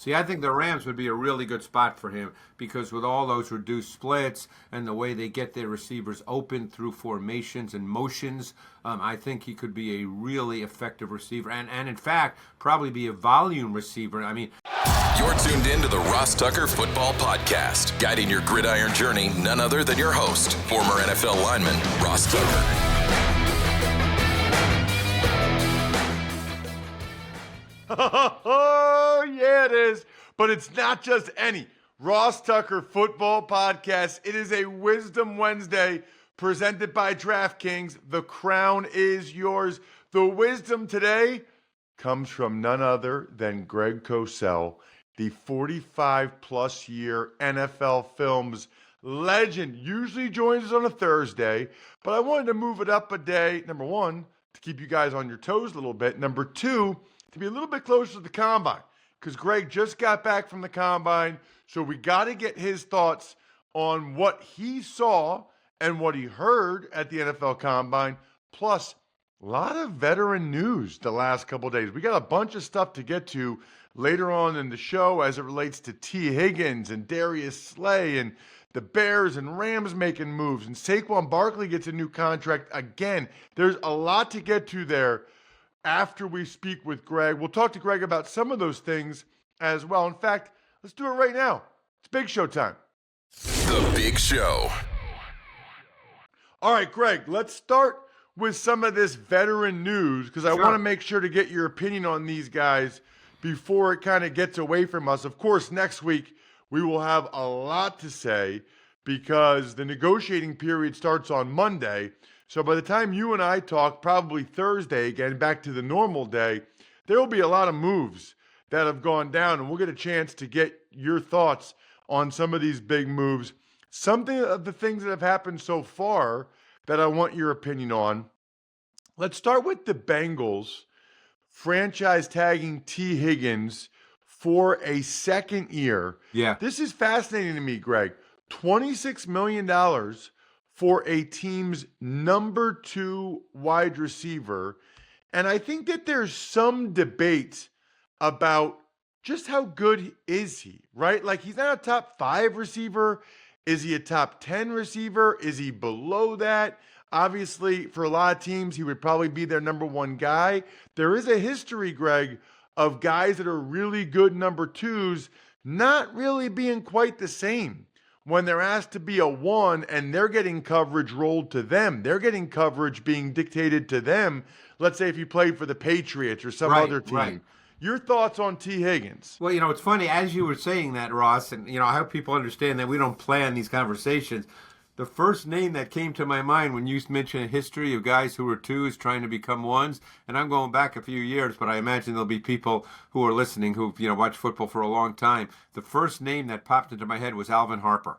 See, I think the Rams would be a really good spot for him because with all those reduced splits and the way they get their receivers open through formations and motions, I think he could be a really effective receiver and in fact, probably be a volume receiver. I mean, you're tuned in to the Ross Tucker Football Podcast, guiding your gridiron journey, none other than your host, former NFL lineman, Ross Tucker. Oh, yeah, it is. But it's not just any Ross Tucker Football Podcast. It is a Wisdom Wednesday presented by DraftKings. The crown is yours. The wisdom today comes from none other than Greg Cosell, the 45-plus year NFL Films legend. Usually joins us on a Thursday, but I wanted to move it up a day. Number one, to keep you guys on your toes a little bit. Number two, to be a little bit closer to the Combine, because Greg just got back from the Combine, so we got to get his thoughts on what he saw and what he heard at the NFL Combine, plus a lot of veteran news the last couple of days. We got a bunch of stuff to get to later on in the show as it relates to Tee Higgins and Darius Slay and the Bears and Rams making moves, and Saquon Barkley gets a new contract again. There's a lot to get to there. After we speak with Greg, we'll talk to Greg about some of those things as well. In fact, let's do it right now. It's Big Show time. The Big Show. All right, Greg, let's start with some of this veteran news because I want to make sure to get your opinion on these guys before it kind of gets away from us. Of course, next week we will have a lot to say because the negotiating period starts on Monday. So by the time you and I talk, probably Thursday again, back to the normal day, there will be a lot of moves that have gone down, and we'll get a chance to get your thoughts on some of these big moves. Something of the things that have happened so far that I want your opinion on. Let's start with the Bengals franchise tagging Tee Higgins for a second year. yeah. This is fascinating to me, Greg. $26 million for a team's number 2 wide receiver. And I think that there's some debate about just how good is he, right? Like, he's not a top 5 receiver. Is he a top 10 receiver? Is he below that? Obviously, for a lot of teams, he would probably be their number 1 guy. There is a history, Greg, of guys that are really good number 2s not really being quite the same when they're asked to be a 1 and they're getting coverage rolled to them. They're getting coverage being dictated to them. Let's say if you played for the Patriots or some other team. Right. Your thoughts on Tee Higgins? Well, it's funny, as you were saying that, Ross, and, I hope people understand that we don't plan these conversations. The first name that came to my mind when you mentioned a history of guys who were 2s trying to become 1s, and I'm going back a few years, but I imagine there'll be people who are listening who've, watched football for a long time. The first name that popped into my head was Alvin Harper.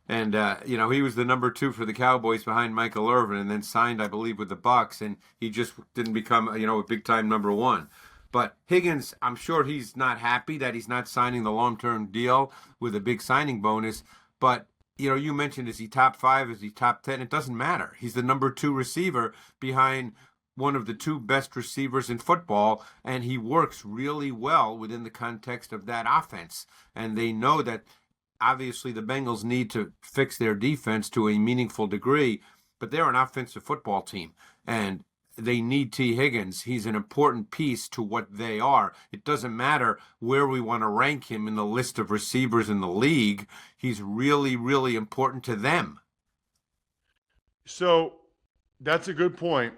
And, he was the number 2 for the Cowboys behind Michael Irvin and then signed, I believe, with the Bucs, and he just didn't become, a big-time number 1. But Higgins, I'm sure he's not happy that he's not signing the long-term deal with a big signing bonus. But, you mentioned, is he top 5? Is he top 10? It doesn't matter. He's the number 2 receiver behind one of the 2 best receivers in football, and he works really well within the context of that offense. And they know that, obviously, the Bengals need to fix their defense to a meaningful degree, but they're an offensive football team, and they need Tee Higgins. He's an important piece to what they are. It doesn't matter where we want to rank him in the list of receivers in the league. He's really, really important to them. So that's a good point.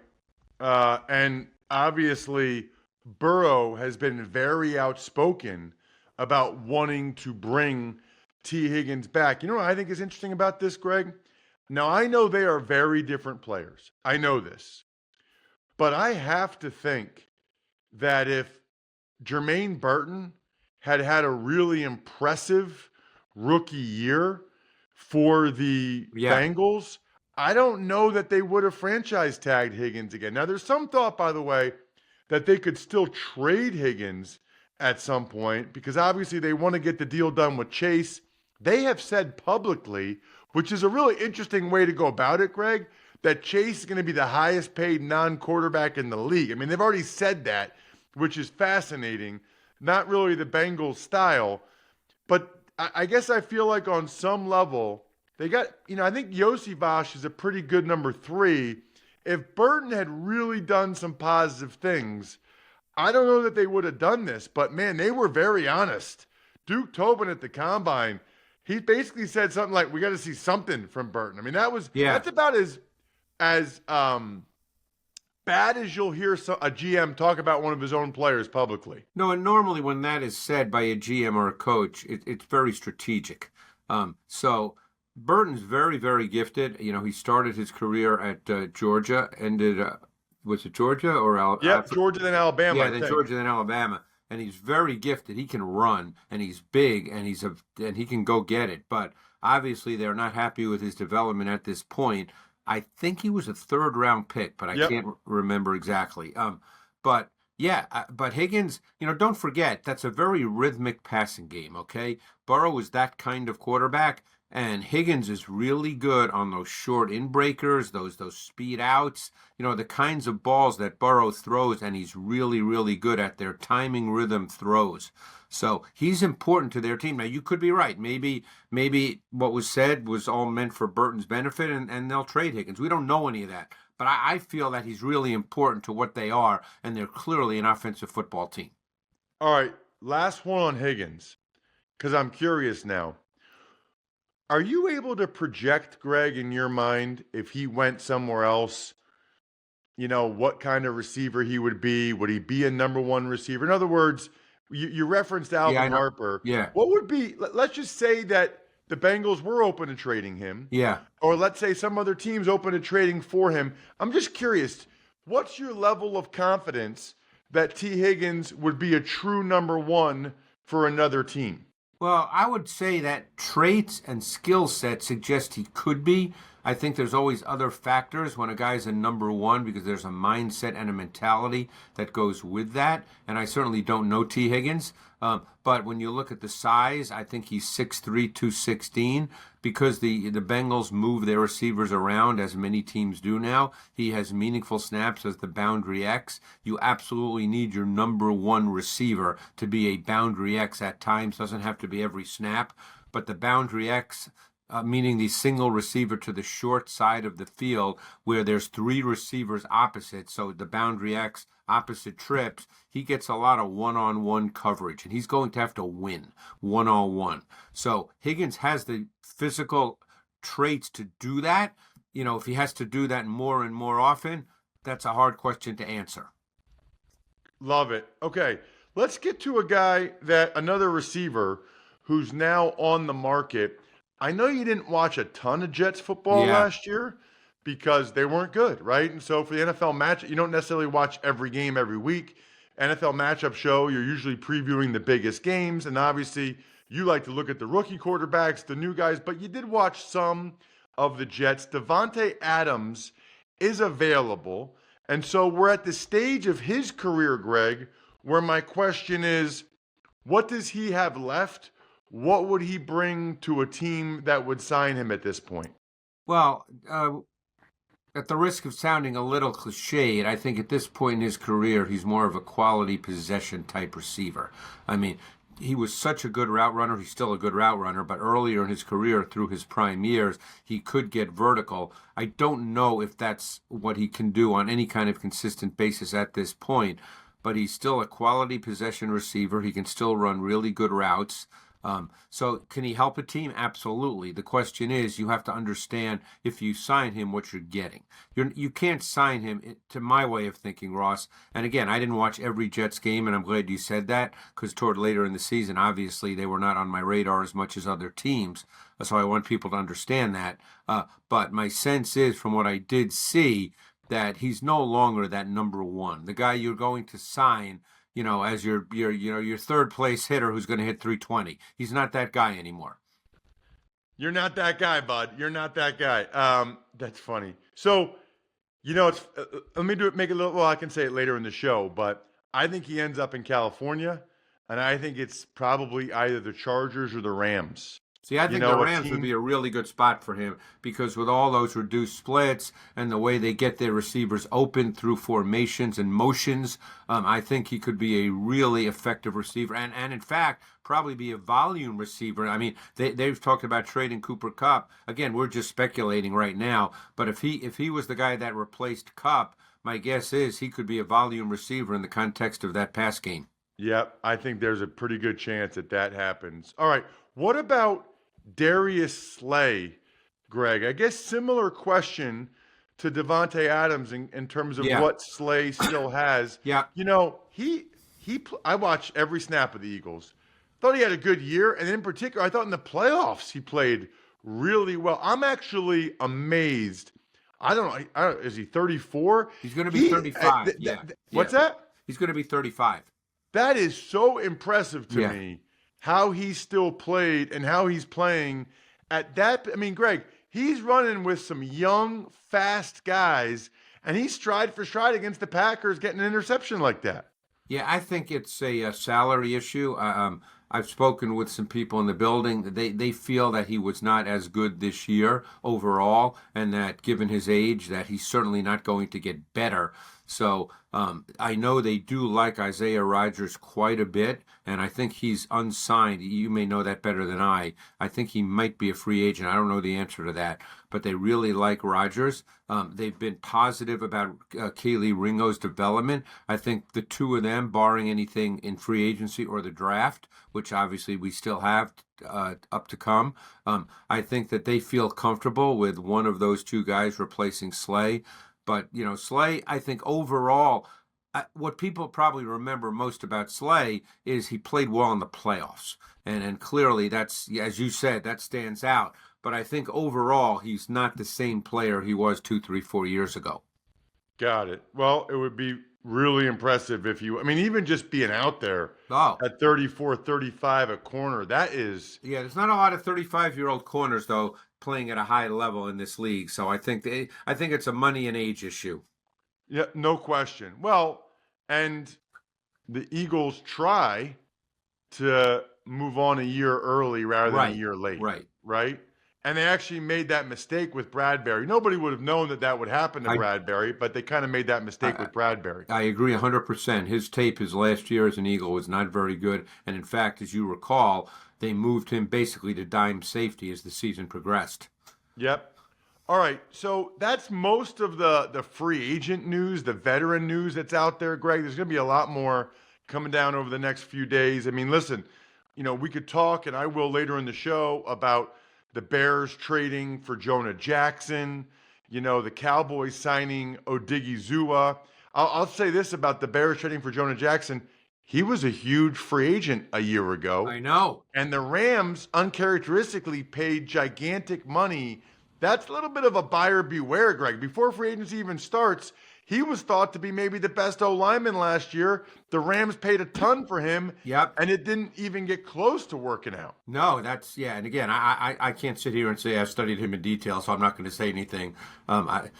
And obviously, Burrow has been very outspoken about wanting to bring Tee Higgins back. You know what I think is interesting about this, Greg? Now, I know they are very different players. I know this. But I have to think that if Jermaine Burton had a really impressive rookie year for the Bengals, I don't know that they would have franchise tagged Higgins again. Now, there's some thought, by the way, that they could still trade Higgins at some point because obviously they want to get the deal done with Chase. They have said publicly, which is a really interesting way to go about it, Greg, that Chase is going to be the highest paid non-quarterback in the league. I mean, they've already said that, which is fascinating. not really the Bengals style. But I guess I feel like on some level, they got, I think Yossi is a pretty good number 3. If Burton had really done some positive things, I don't know that they would have done this, but man, they were very honest. Duke Tobin at the combine, he basically said something like, "We got to see something from Burton." I mean, that's about as bad as you'll hear a GM talk about one of his own players publicly. No, and normally when that is said by a GM or a coach, it's very strategic. So Burton's very, very gifted. He started his career at Georgia, ended was it Georgia or Alabama? Yeah, Georgia then Alabama. Yeah, then Georgia then Alabama, and he's very gifted. He can run, and he's big, and he can go get it. But obviously, they're not happy with his development at this point. I think he was a 3rd-round pick, but I can't remember exactly. But Higgins, don't forget, that's a very rhythmic passing game, okay? Burrow is that kind of quarterback, and Higgins is really good on those short in-breakers, those speed outs, the kinds of balls that Burrow throws, and he's really, really good at their timing rhythm throws. So he's important to their team. Now, you could be right. Maybe what was said was all meant for Burton's benefit, and they'll trade Higgins. We don't know any of that. But I feel that he's really important to what they are, and they're clearly an offensive football team. All right, last one on Higgins, because I'm curious now. Are you able to project, Greg, in your mind, if he went somewhere else, what kind of receiver he would be? Would he be a number 1 receiver? In other words, you referenced Alvin Harper. Yeah. What would be, let's just say that the Bengals were open to trading him. Yeah. Or let's say some other team's open to trading for him. I'm just curious, what's your level of confidence that Tee Higgins would be a true number 1 for another team? Well, I would say that traits and skill set suggest he could be. I think there's always other factors when a guy's a number 1 because there's a mindset and a mentality that goes with that. And I certainly don't know Tee Higgins. But when you look at the size, I think he's 6'3", 216. Because the Bengals move their receivers around, as many teams do now, he has meaningful snaps as the boundary X. You absolutely need your number 1 receiver to be a boundary X at times. Doesn't have to be every snap. But the boundary X, meaning the single receiver to the short side of the field where there's 3 receivers opposite, so the boundary X, opposite trips, he gets a lot of one-on-one coverage, and he's going to have to win one-on-one. So Higgins has the physical traits to do that. If he has to do that more and more often, that's a hard question to answer. Love it. Okay, let's get to another receiver who's now on the market. I know you didn't watch a ton of Jets football last year because they weren't good, right? And so for the NFL match, you don't necessarily watch every game every week. NFL matchup show, you're usually previewing the biggest games. And obviously, you like to look at the rookie quarterbacks, the new guys, but you did watch some of the Jets. Davante Adams is available. And so we're at the stage of his career, Greg, where my question is, what does he have left? What would he bring to a team that would sign him at this point? Well, at the risk of sounding a little cliched, I think at this point in his career, he's more of a quality possession type receiver. I mean, he was such a good route runner. He's still a good route runner, but earlier in his career, through his prime years, he could get vertical. I don't know if that's what he can do on any kind of consistent basis at this point, but he's still a quality possession receiver. He can still run really good routes. So can he help a team? Absolutely. The question is, you have to understand if you sign him, what you're getting. You can't sign him, to my way of thinking, Ross. And again, I didn't watch every Jets game, and I'm glad you said that, because toward later in the season, obviously, they were not on my radar as much as other teams. So I want people to understand that. But my sense is, from what I did see, that he's no longer that number 1. The guy you're going to sign, as your third place hitter who's going to hit 320. He's not that guy anymore. You're not that guy, bud. You're not that guy. That's funny. So, it's let me make it a little. Well, I can say it later in the show, but I think he ends up in California, and I think it's probably either the Chargers or the Rams. See, I You think know, the a Rams would team. be a really good spot for him because with all those reduced splits and the way they get their receivers open through formations and motions, I think he could be a really effective receiver and in fact, probably be a volume receiver. I mean, they've talked about trading Cooper Kupp. Again, we're just speculating right now, but if he was the guy that replaced Kupp, my guess is he could be a volume receiver in the context of that pass game. Yep, I think there's a pretty good chance that that happens. All right, what about Darius Slay, Greg? I guess similar question to Davante Adams in terms of Yeah, what Slay still has. yeah. You know, I watched every snap of the Eagles. Thought he had a good year, and in particular, I thought in the playoffs he played really well. I'm actually amazed. I don't know, is he 34? He's going to be 35. What's Yeah. that? He's going to be 35. That is so impressive to Yeah. me how he still played and how he's playing at that. I mean, Greg, he's running with some young, fast guys, and he's stride for stride against the Packers getting an interception like that. Yeah, I think it's a salary issue. I've spoken with some people in the building. They feel that he was not as good this year overall, and that given his age, that he's certainly not going to get better. So I know they do like Isaiah Rodgers quite a bit, and I think he's unsigned. You may know that better than I. I think he might be a free agent. I don't know the answer to that, but they really like Rodgers. They've been positive about Kaylee Ringo's development. I think the two of them, barring anything in free agency or the draft, which obviously we still have up to come, I think that they feel comfortable with one of those two guys replacing Slay. But, Slay, I think overall, what people probably remember most about Slay is he played well in the playoffs. And clearly that's, as you said, that stands out. But I think overall, he's not the same player he was 2, 3, 4 years ago. Got it. Well, it would be really impressive if you, I mean, even just being out there Oh, at 34, 35 at corner, that is, yeah, there's not a lot of 35-year-old corners, though, playing at a high level in this league. So I think it's a money and age issue. yeah, no question. Well, and the Eagles try to move on a year early rather than a Right, year late. right. Right? And they actually made that mistake with Bradbury. Nobody would have known that that would happen to I Bradbury, but they kind of made that mistake with Bradbury. I agree 100%. His tape his last year as an Eagle was not very good. And in fact, as you recall, they moved him basically to dime safety as the season progressed. Yep. All right. So that's most of the free agent news, the veteran news that's out there, Greg. There's going to be a lot more coming down over the next few days. I mean, listen, we could talk, and I will later in the show, about the Bears trading for Jonah Jackson, the Cowboys signing Odigizua. I'll say this about the Bears trading for Jonah Jackson. He was a huge free agent a year ago. I know. And the Rams uncharacteristically paid gigantic money. That's a little bit of a buyer beware, Greg. Before free agency even starts, he was thought to be maybe the best O-lineman last year. The Rams paid a ton for him. Yep. And it didn't even get close to working out. No, yeah. And again, I can't sit here and say I've studied him in detail, so I'm not going to say anything. I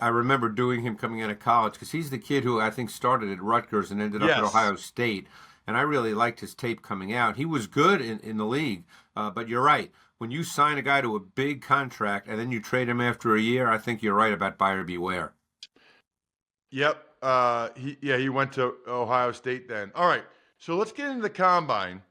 remember doing him coming out of college because he's the kid who I think started at Rutgers and ended up at Ohio State. And I really liked his tape coming out. He was good in the league, but you're right. When you sign a guy to a big contract and then you trade him after a year, I think you're right about buyer beware. Yep. He went to Ohio State then. All right. So let's get into the combine.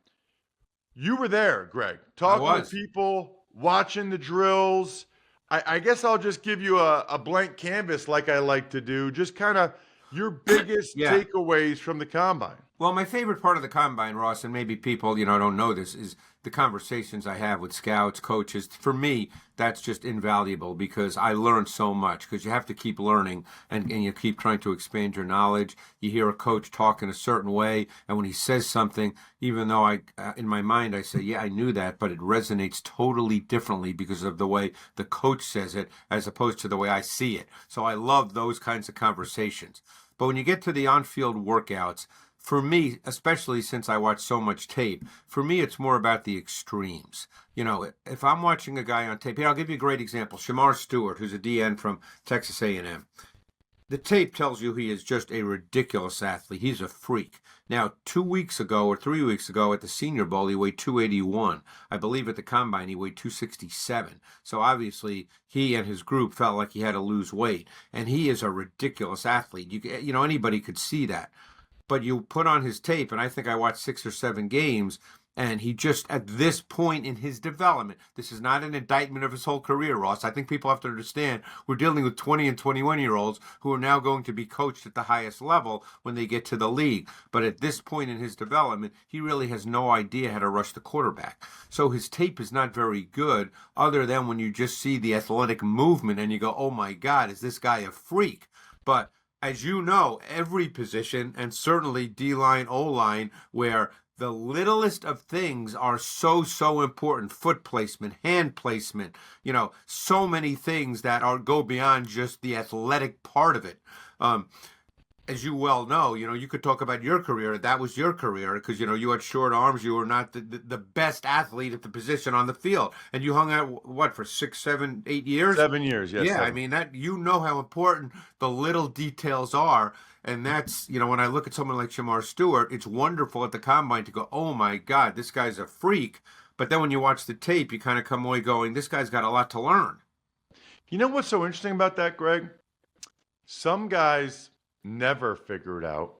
You were there, Greg, talking to people, watching the drills. I guess I'll just give you a blank canvas like I like to do. Just kind of your biggest takeaways from the combine. Well, my favorite part of the combine, Ross, and maybe people, don't know this, is the conversations I have with scouts, coaches. For me, that's just invaluable because I learn so much because you have to keep learning and you keep trying to expand your knowledge. You hear a coach talk in a certain way, and when he says something, even though in my mind I say, yeah, I knew that, but it resonates totally differently because of the way the coach says it as opposed to the way I see it. So I love those kinds of conversations. But when you get to the on-field workouts, for me, especially since I watch so much tape, for me it's more about the extremes. If I'm watching a guy on tape, I'll give you a great example. Shamar Stewart, who's a DN from Texas A&M. The tape tells you he is just a ridiculous athlete. He's a freak. Now, 2 weeks ago or 3 weeks ago at the Senior Bowl, he weighed 281. I believe at the Combine, he weighed 267. So obviously, he and his group felt like he had to lose weight. And he is a ridiculous athlete. You know, anybody could see that. But you put on his tape, and I think I watched 6 or 7 games, and he just, at this point in his development, this is not an indictment of his whole career, Ross. I think people have to understand we're dealing with 20 and 21-year-olds who are now going to be coached at the highest level when they get to the league. But at this point in his development, he really has no idea how to rush the quarterback. So his tape is not very good, other than when you just see the athletic movement and you go, oh my God, is this guy a freak? But as you know, every position, and certainly D-line, O-line, where the littlest of things are so important. Foot placement, hand placement, you know, so many things that go beyond just the athletic part of it. As you well know, you know, you could talk about your career. That was your career because, you know, you had short arms. You were not the best athlete at the position on the field. And you hung out, what, for 6, 7, 8 years? 7 years, yes. Yeah, 7. I mean, that, you know how important the little details are. And that's, you know, when I look at someone like Shamar Stewart, it's wonderful at the Combine to go, oh my God, this guy's a freak. But then when you watch the tape, you kind of come away going, this guy's got a lot to learn. You know what's so interesting about that, Greg? Some guys never figure it out.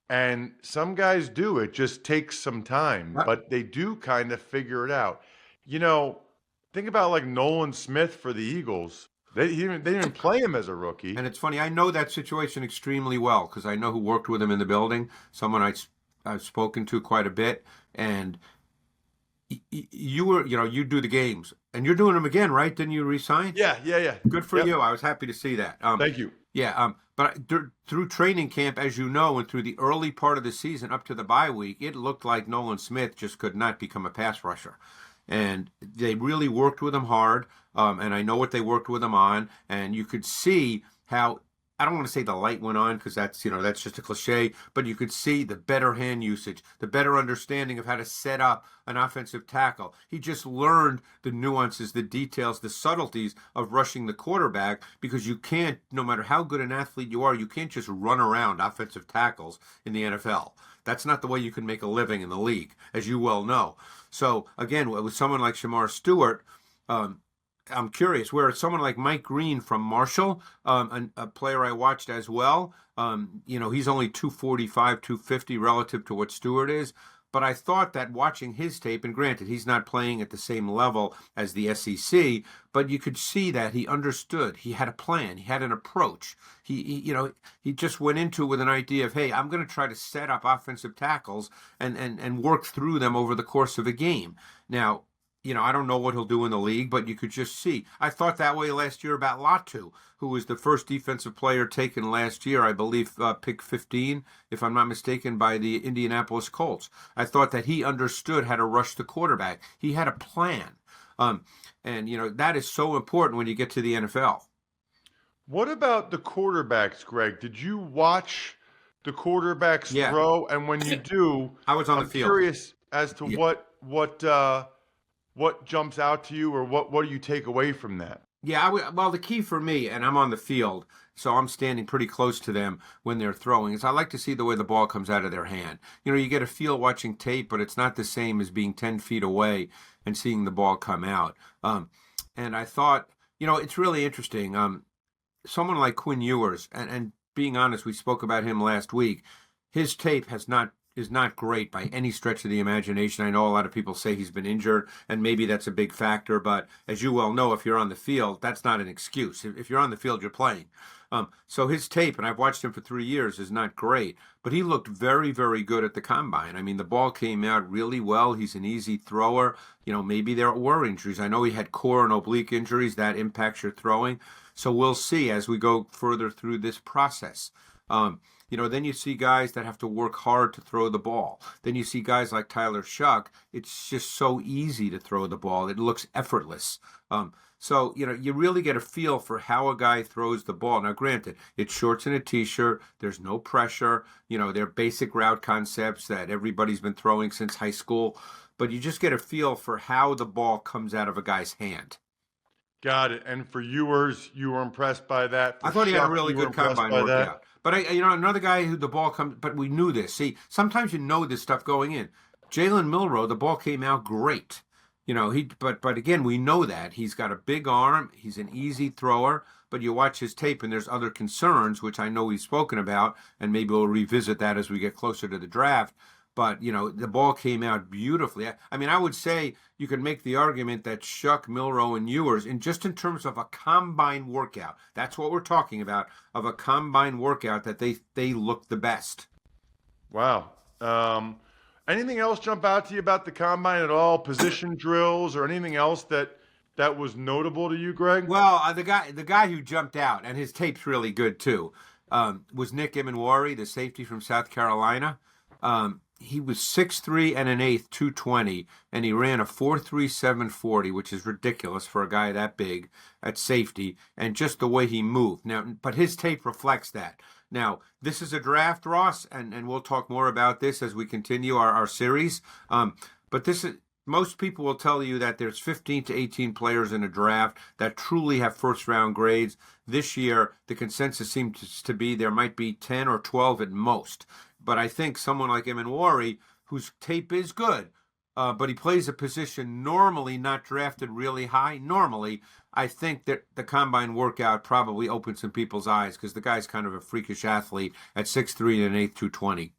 And some guys do. It just takes some time. But they do kind of figure it out. You know, think about like Nolan Smith for the Eagles. They didn't play him as a rookie. And it's funny, I know that situation extremely well because I know who worked with him in the building, someone I've spoken to quite a bit. And you were, you know, you do the games. And you're doing them again, right? Didn't you resign? Yeah. Good for you. I was happy to see that. Thank you. Yeah, but through training camp, as you know, and through the early part of the season up to the bye week, it looked like Nolan Smith just could not become a pass rusher. And they really worked with him hard, and I know what they worked with him on, and you could see how, I don't want to say the light went on because that's, you know, that's just a cliche, but you could see the better hand usage, the better understanding of how to set up an offensive tackle. He just learned the nuances, the details, the subtleties of rushing the quarterback because you can't, no matter how good an athlete you are, you can't just run around offensive tackles in the NFL. That's not the way you can make a living in the league, as you well know. So, again, with someone like Shamar Stewart, I'm curious, where someone like Mike Green from Marshall, a player I watched as well, you know, he's only 245, 250 relative to what Stewart is. But I thought that watching his tape, and granted, he's not playing at the same level as the SEC, but you could see that he understood. He had a plan. He had an approach. He just went into it with an idea of, hey, I'm going to try to set up offensive tackles and work through them over the course of a game. Now, you know, I don't know what he'll do in the league, but you could just see. I thought that way last year about Latu, who was the first defensive player taken last year, I believe, pick 15, if I'm not mistaken, by the Indianapolis Colts. I thought that he understood how to rush the quarterback. He had a plan. And, you know, that is so important when you get to the NFL. What about the quarterbacks, Greg? Did you watch the quarterbacks throw? And when you do, I was on the field. I'm curious as to what jumps out to you, or what do you take away from that? Yeah, well, the key for me, and I'm on the field, so I'm standing pretty close to them when they're throwing, is I like to see the way the ball comes out of their hand. You know, you get a feel watching tape, but it's not the same as being 10 feet away and seeing the ball come out. And I thought, you know, it's really interesting. Someone like Quinn Ewers, and being honest, we spoke about him last week, his tape is not great by any stretch of the imagination. I know a lot of people say he's been injured, and maybe that's a big factor, but as you well know, if you're on the field, that's not an excuse. If you're on the field, you're playing. So his tape, and I've watched him for 3 years, is not great, but he looked very, very good at the Combine. I mean, the ball came out really well. He's an easy thrower. You know, maybe there were injuries. I know he had core and oblique injuries. That impacts your throwing. So we'll see as we go further through this process. You know, then you see guys that have to work hard to throw the ball. Then you see guys like Tyler Shuck. It's just so easy to throw the ball. It looks effortless. So, you know, you really get a feel for how a guy throws the ball. Now, granted, it's shorts and a T-shirt. There's no pressure. You know, they're basic route concepts that everybody's been throwing since high school. But you just get a feel for how the ball comes out of a guy's hand. Got it. And for Ewers, you were impressed by that. For I thought he had a Shuck, really you were good impressed combine by that. workout. But another guy who the ball comes, but we knew this. See, sometimes you know this stuff going in. Jalen Milroe, the ball came out great. But again, we know that he's got a big arm. He's an easy thrower. But you watch his tape, and there's other concerns, which I know we've spoken about, and maybe we'll revisit that as we get closer to the draft. But, the ball came out beautifully. I mean, I would say you could make the argument that Shuck, Milroe, and Ewers, in terms of a combine workout, that's what we're talking about, of a combine workout, that they look the best. Wow. Anything else jump out to you about the combine at all? Position drills or anything else that was notable to you, Greg? Well, the guy who jumped out, and his tape's really good too, was Nick Emanwari, the safety from South Carolina. He was 6'3" and 1/8, 220, and he ran a 4.3740, which is ridiculous for a guy that big at safety, and just the way he moved. Now, but his tape reflects that. Now, this is a draft, Ross, and we'll talk more about this as we continue our series. But most people will tell you that there's 15 to 18 players in a draft that truly have first-round grades. This year, the consensus seems to be there might be 10 or 12 at most. But I think someone like Emanwari, whose tape is good, but he plays a position normally not drafted really high. Normally, I think that the combine workout probably opened some people's eyes because the guy's kind of a freakish athlete at 6'3" and 1/8, 220.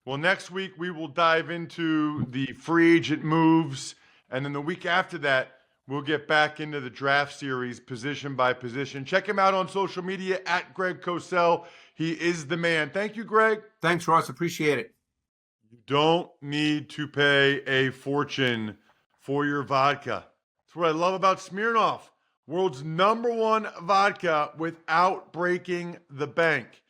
Well, next week we will dive into the free agent moves. And then the week after that, we'll get back into the draft series position by position. Check him out on social media at Greg Cosell. He is the man. Thank you, Greg. Thanks, Ross. Appreciate it. You don't need to pay a fortune for your vodka. That's what I love about Smirnoff, world's #1 vodka without breaking the bank.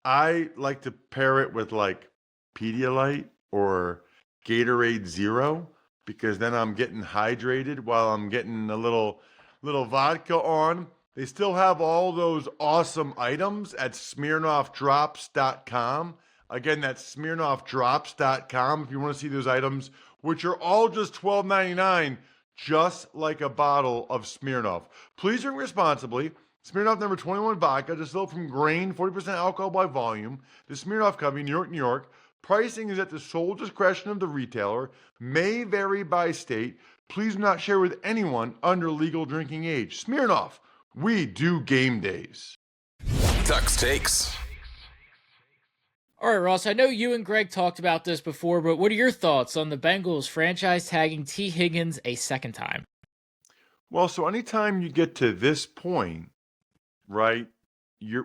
I like to pair it with like Pedialyte or Gatorade Zero because then I'm getting hydrated while I'm getting a little vodka on. They still have all those awesome items at SmirnoffDrops.com. Again, that's SmirnoffDrops.com if you want to see those items, which are all just $12.99, just like a bottle of Smirnoff. Please drink responsibly. Smirnoff number 21 vodka, distilled from grain, 40% alcohol by volume. The Smirnoff Company, New York, New York. Pricing is at the sole discretion of the retailer, may vary by state. Please do not share with anyone under legal drinking age. Smirnoff, we do game days. Tuck's Takes. All right, Ross, I know you and Greg talked about this before, but what are your thoughts on the Bengals franchise tagging Tee Higgins a second time? Well, so anytime you get to this point, right,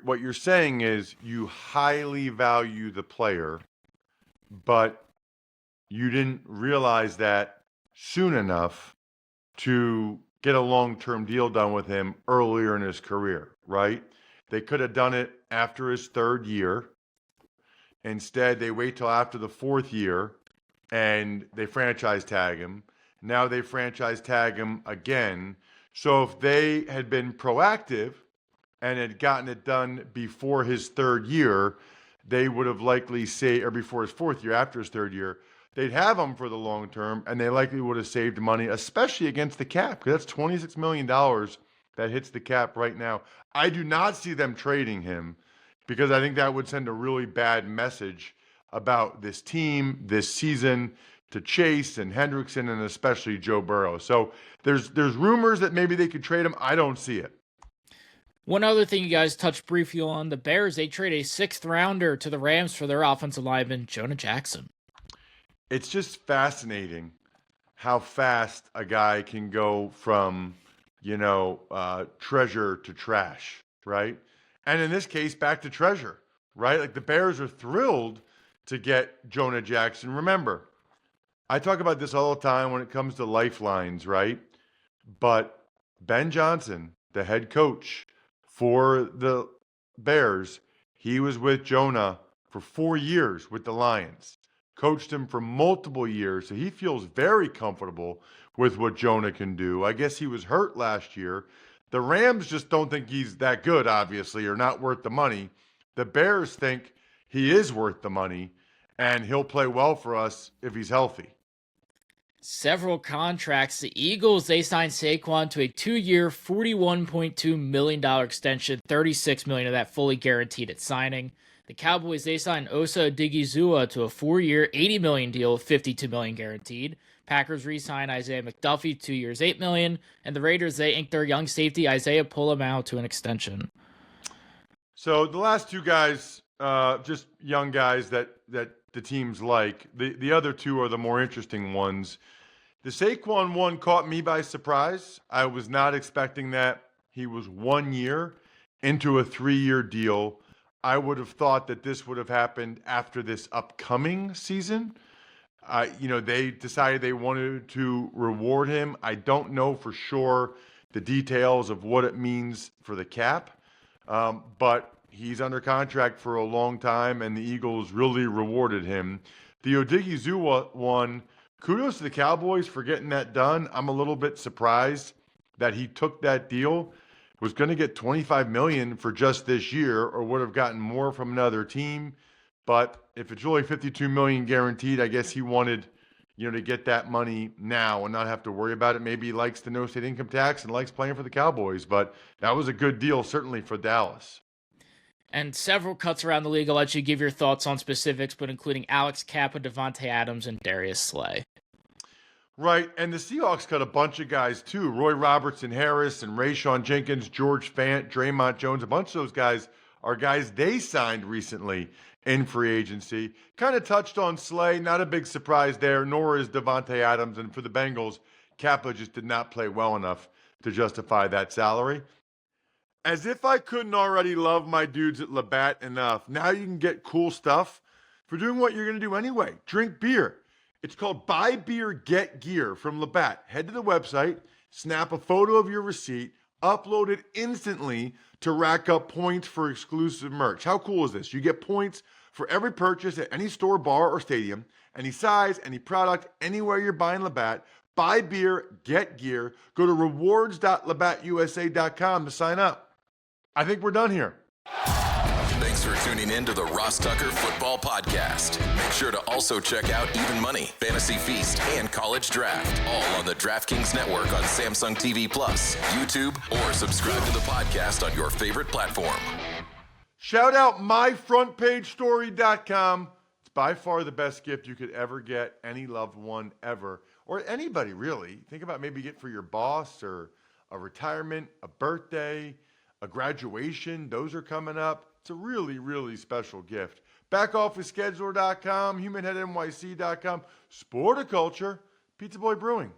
what you're saying is you highly value the player, but you didn't realize that soon enough to get a long-term deal done with him earlier in his career, right? They could have done it after his third year. Instead, they wait till after the fourth year and they franchise tag him. Now they franchise tag him again. So if they had been proactive and had gotten it done before his third year, they would have likely saved, or before his fourth year, after his third year, they'd have him for the long term, and they likely would have saved money, especially against the cap, because that's $26 million that hits the cap right now. I do not see them trading him because I think that would send a really bad message about this team, this season, to Chase and Hendrickson and especially Joe Burrow. So there's rumors that maybe they could trade him. I don't see it. One other thing you guys touched briefly on, the Bears, they trade a 6th rounder to the Rams for their offensive lineman, Jonah Jackson. It's just fascinating how fast a guy can go from, treasure to trash, right? And in this case, back to treasure, right? Like the Bears are thrilled to get Jonah Jackson. Remember, I talk about this all the time when it comes to lifelines, right? But Ben Johnson, the head coach for the Bears, he was with Jonah for 4 years with the Lions, coached him for multiple years. So he feels very comfortable with what Jonah can do. I guess he was hurt last year. The Rams just don't think he's that good, obviously, or not worth the money. The Bears think he is worth the money, and he'll play well for us if he's healthy. Several contracts. The Eagles, they signed Saquon to a 2-year, $41.2 million extension, $36 million of that fully guaranteed at signing. The Cowboys, they signed Osa Odigizua to a 4-year, $80 million deal, $52 million guaranteed. Packers re-signed Isaiah McDuffie, 2 years, $8 million. And the Raiders, they inked their young safety Isaiah Pola-Mao to an extension. So the last two guys, just young guys that the teams like. The other two are the more interesting ones. The Saquon one caught me by surprise. I was not expecting that. He was 1 year into a 3-year deal. I would have thought that this would have happened after this upcoming season. They decided they wanted to reward him. I don't know for sure the details of what it means for the cap, but he's under contract for a long time, and the Eagles really rewarded him. The Odigizua one, kudos to the Cowboys for getting that done. I'm a little bit surprised that he took that deal. Was going to get $25 million for just this year, or would have gotten more from another team. But if it's really $52 million guaranteed, I guess he wanted, to get that money now and not have to worry about it. Maybe he likes the no state income tax and likes playing for the Cowboys, but that was a good deal, certainly for Dallas. And several cuts around the league. I'll let you give your thoughts on specifics, but including Alex Kappa, Davante Adams, and Darius Slay. Right, and the Seahawks cut a bunch of guys too. Roy Robertson Harris and Rayshon Jenkins, George Fant, Draymond Jones. A bunch of those guys are guys they signed recently in free agency. Kind of touched on Slay, not a big surprise there, nor is Davante Adams. And for the Bengals, Kappa just did not play well enough to justify that salary. As if I couldn't already love my dudes at Labatt enough, now you can get cool stuff for doing what you're going to do anyway. Drink beer. It's called Buy Beer, Get Gear from Labatt. Head to the website, snap a photo of your receipt, upload it instantly to rack up points for exclusive merch. How cool is this? You get points for every purchase at any store, bar, or stadium, any size, any product, anywhere you're buying Labatt. Buy beer, get gear. Go to rewards.labattusa.com to sign up. I think we're done here. Thanks for tuning in to the Ross Tucker Football Podcast. Make sure to also check out Even Money, Fantasy Feast, and College Draft, all on the DraftKings Network on Samsung TV Plus, YouTube, or subscribe to the podcast on your favorite platform. Shout out myfrontpagestory.com. It's by far the best gift you could ever get any loved one ever, or anybody really. Think about maybe get for your boss or a retirement, a birthday, a graduation. Those are coming up. It's a really, really special gift. BackOfficeScheduler.com, HumanHeadNYC.com, Sporticulture, Pizza Boy Brewing.